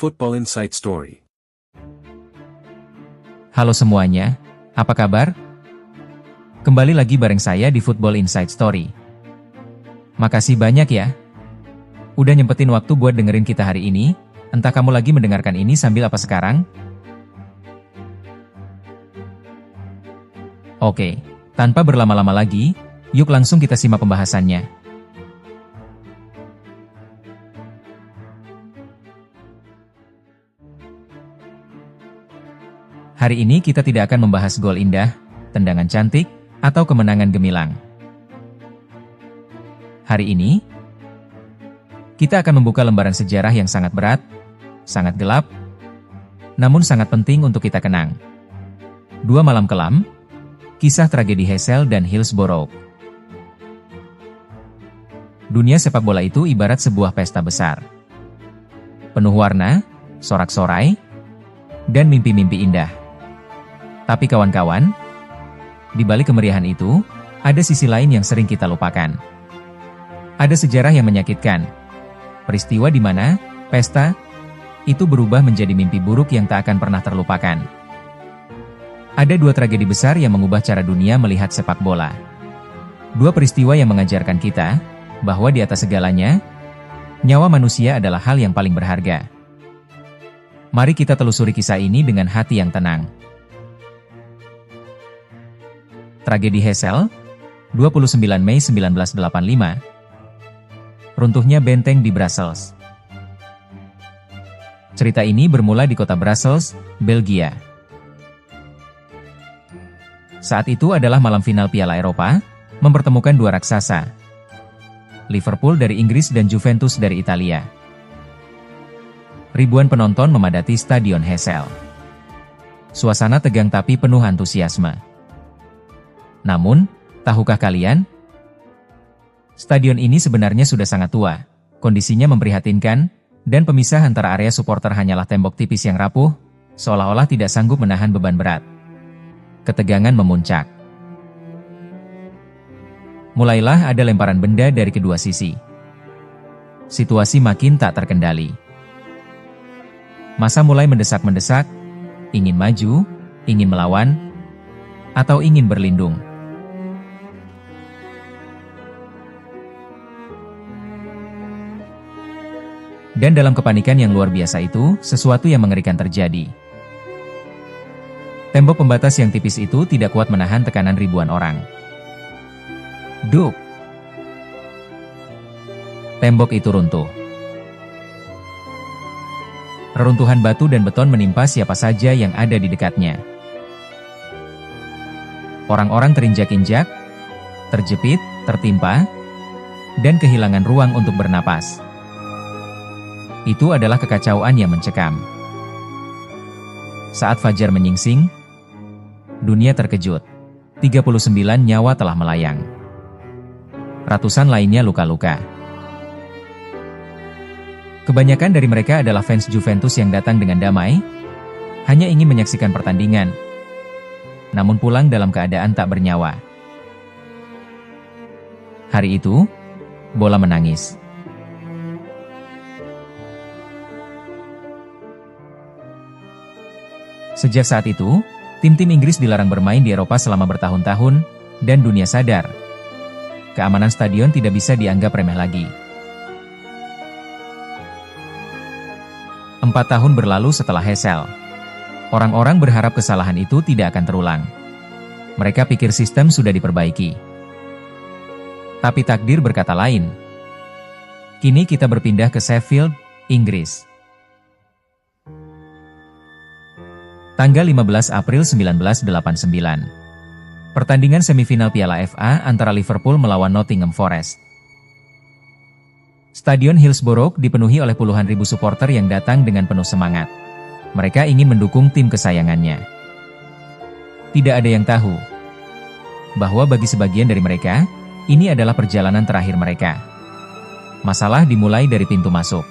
Football Insight Story. Halo semuanya, apa kabar? Kembali lagi bareng saya di Football Insight Story. Makasih banyak ya. Udah nyempetin waktu buat dengerin kita hari ini, entah kamu lagi mendengarkan ini sambil apa sekarang? Oke, tanpa berlama-lama lagi, yuk langsung kita simak pembahasannya. Hari ini kita tidak akan membahas gol indah, tendangan cantik, atau kemenangan gemilang. Hari ini, kita akan membuka lembaran sejarah yang sangat berat, sangat gelap, namun sangat penting untuk kita kenang. 2 malam kelam, kisah tragedi Heysel dan Hillsborough. Dunia sepak bola itu ibarat sebuah pesta besar. Penuh warna, sorak-sorai, dan mimpi-mimpi indah. Tapi kawan-kawan, di balik kemeriahan itu, ada sisi lain yang sering kita lupakan. Ada sejarah yang menyakitkan. Peristiwa di mana pesta itu berubah menjadi mimpi buruk yang tak akan pernah terlupakan. Ada 2 tragedi besar yang mengubah cara dunia melihat sepak bola. 2 peristiwa yang mengajarkan kita bahwa di atas segalanya, nyawa manusia adalah hal yang paling berharga. Mari kita telusuri kisah ini dengan hati yang tenang. Tragedi Heysel, 29 Mei 1985. Runtuhnya benteng di Brussels. Cerita ini bermula di kota Brussels, Belgia. Saat itu adalah malam final Piala Eropa, mempertemukan 2 raksasa. Liverpool dari Inggris dan Juventus dari Italia. Ribuan penonton memadati Stadion Heysel. Suasana tegang tapi penuh antusiasme. Namun, tahukah kalian? Stadion ini sebenarnya sudah sangat tua, kondisinya memprihatinkan, dan pemisah antara area supporter hanyalah tembok tipis yang rapuh, seolah-olah tidak sanggup menahan beban berat. Ketegangan memuncak. Mulailah ada lemparan benda dari kedua sisi. Situasi makin tak terkendali. Massa mulai mendesak-mendesak, ingin maju, ingin melawan, atau ingin berlindung. Dan dalam kepanikan yang luar biasa itu, sesuatu yang mengerikan terjadi. Tembok pembatas yang tipis itu tidak kuat menahan tekanan ribuan orang. Duk! Tembok itu runtuh. Reruntuhan batu dan beton menimpa siapa saja yang ada di dekatnya. Orang-orang terinjak-injak, terjepit, tertimpa, dan kehilangan ruang untuk bernapas. Itu adalah kekacauan yang mencekam. Saat fajar menyingsing, dunia terkejut. 39 nyawa telah melayang. Ratusan lainnya luka-luka. Kebanyakan dari mereka adalah fans Juventus yang datang dengan damai, hanya ingin menyaksikan pertandingan, namun pulang dalam keadaan tak bernyawa. Hari itu, bola menangis. Sejak saat itu, tim-tim Inggris dilarang bermain di Eropa selama bertahun-tahun, dan dunia sadar. Keamanan stadion tidak bisa dianggap remeh lagi. 4 tahun berlalu setelah Heysel. Orang-orang berharap kesalahan itu tidak akan terulang. Mereka pikir sistem sudah diperbaiki. Tapi takdir berkata lain. Kini kita berpindah ke Sheffield, Inggris. Tanggal 15 April 1989. Pertandingan semifinal Piala FA antara Liverpool melawan Nottingham Forest. Stadion Hillsborough dipenuhi oleh puluhan ribu supporter yang datang dengan penuh semangat. Mereka ingin mendukung tim kesayangannya. Tidak ada yang tahu bahwa bagi sebagian dari mereka, ini adalah perjalanan terakhir mereka. Masalah dimulai dari pintu masuk.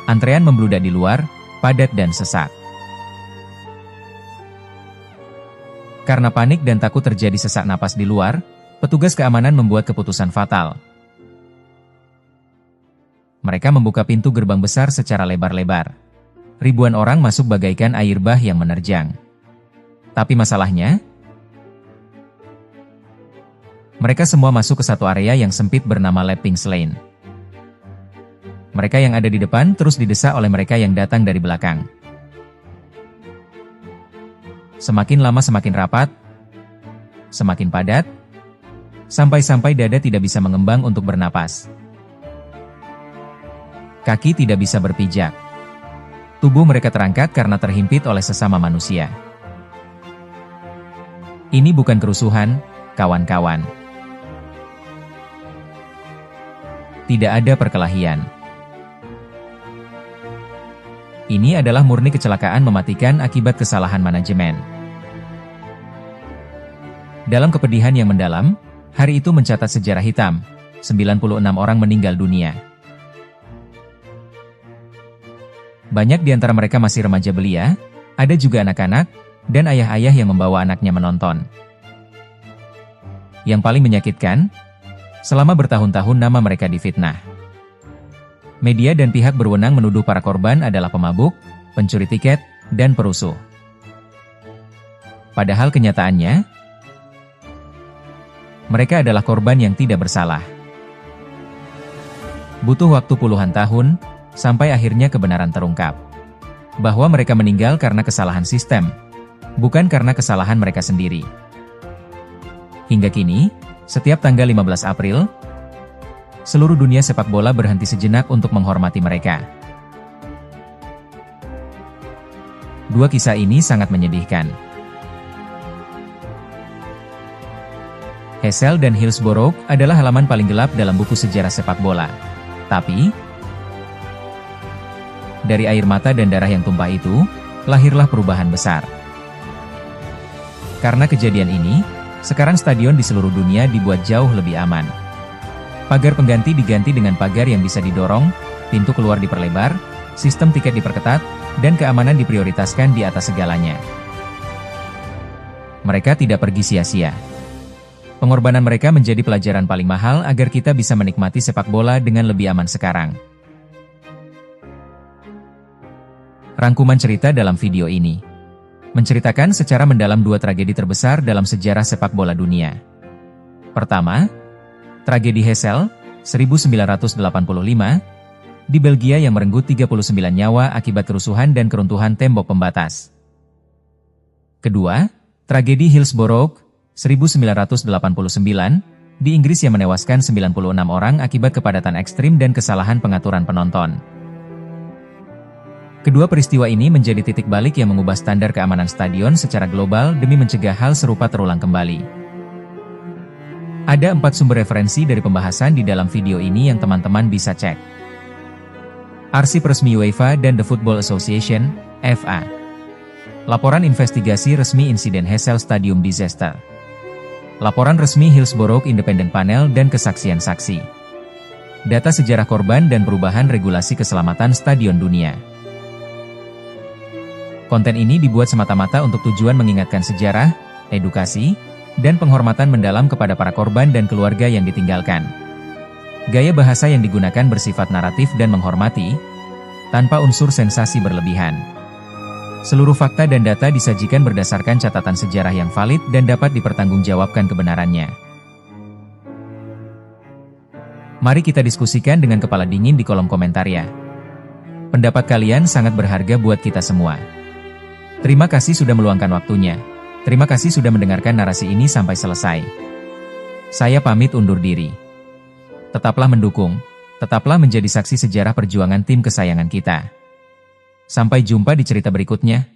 Antrean membludak di luar, padat dan sesak. Karena panik dan takut terjadi sesak napas di luar, petugas keamanan membuat keputusan fatal. Mereka membuka pintu gerbang besar secara lebar-lebar. ribuan orang masuk bagaikan air bah yang menerjang. Tapi masalahnya, mereka semua masuk ke satu area yang sempit bernama Lapping Lane. Mereka yang ada di depan terus didesak oleh mereka yang datang dari belakang. Semakin lama semakin rapat, semakin padat, sampai-sampai dada tidak bisa mengembang untuk bernapas. Kaki tidak bisa berpijak. Tubuh mereka terangkat karena terhimpit oleh sesama manusia. Ini bukan kerusuhan, kawan-kawan. Tidak ada perkelahian. Ini adalah murni kecelakaan mematikan akibat kesalahan manajemen. Dalam kepedihan yang mendalam, hari itu mencatat sejarah hitam, 96 orang meninggal dunia. Banyak di antara mereka masih remaja belia, ada juga anak-anak, dan ayah-ayah yang membawa anaknya menonton. Yang paling menyakitkan, selama bertahun-tahun nama mereka difitnah. Media dan pihak berwenang menuduh para korban adalah pemabuk, pencuri tiket, dan perusuh. Padahal kenyataannya, mereka adalah korban yang tidak bersalah. Butuh waktu puluhan tahun, sampai akhirnya kebenaran terungkap. Bahwa mereka meninggal karena kesalahan sistem, bukan karena kesalahan mereka sendiri. Hingga kini, setiap tanggal 15 April, seluruh dunia sepak bola berhenti sejenak untuk menghormati mereka. Dua kisah ini sangat menyedihkan. Heysel dan Hillsborough adalah halaman paling gelap dalam buku sejarah sepak bola. Tapi, dari air mata dan darah yang tumpah itu, lahirlah perubahan besar. Karena kejadian ini, sekarang stadion di seluruh dunia dibuat jauh lebih aman. Pagar pengganti diganti dengan pagar yang bisa didorong, pintu keluar diperlebar, sistem tiket diperketat, dan keamanan diprioritaskan di atas segalanya. Mereka tidak pergi sia-sia. Pengorbanan mereka menjadi pelajaran paling mahal agar kita bisa menikmati sepak bola dengan lebih aman sekarang. Rangkuman cerita dalam video ini menceritakan secara mendalam dua tragedi terbesar dalam sejarah sepak bola dunia. Pertama, tragedi Heysel, 1985, di Belgia yang merenggut 39 nyawa akibat kerusuhan dan keruntuhan tembok pembatas. Kedua, tragedi Hillsborough, 1989, di Inggris yang menewaskan 96 orang akibat kepadatan ekstrim dan kesalahan pengaturan penonton. Kedua peristiwa ini menjadi titik balik yang mengubah standar keamanan stadion secara global demi mencegah hal serupa terulang kembali. Ada 4 sumber referensi dari pembahasan di dalam video ini yang teman-teman bisa cek. Arsip resmi UEFA dan The Football Association, FA. Laporan investigasi resmi insiden Heysel Stadium Disaster. Laporan resmi Hillsborough Independent Panel dan kesaksian saksi. Data sejarah korban dan perubahan regulasi keselamatan stadion dunia. Konten ini dibuat semata-mata untuk tujuan mengingatkan sejarah, edukasi, dan penghormatan mendalam kepada para korban dan keluarga yang ditinggalkan. Gaya bahasa yang digunakan bersifat naratif dan menghormati, tanpa unsur sensasi berlebihan. Seluruh fakta dan data disajikan berdasarkan catatan sejarah yang valid dan dapat dipertanggungjawabkan kebenarannya. Mari kita diskusikan dengan kepala dingin di kolom komentar ya. Pendapat kalian sangat berharga buat kita semua. Terima kasih sudah meluangkan waktunya. Terima kasih sudah mendengarkan narasi ini sampai selesai. Saya pamit undur diri. Tetaplah mendukung, tetaplah menjadi saksi sejarah perjuangan tim kesayangan kita. Sampai jumpa di cerita berikutnya.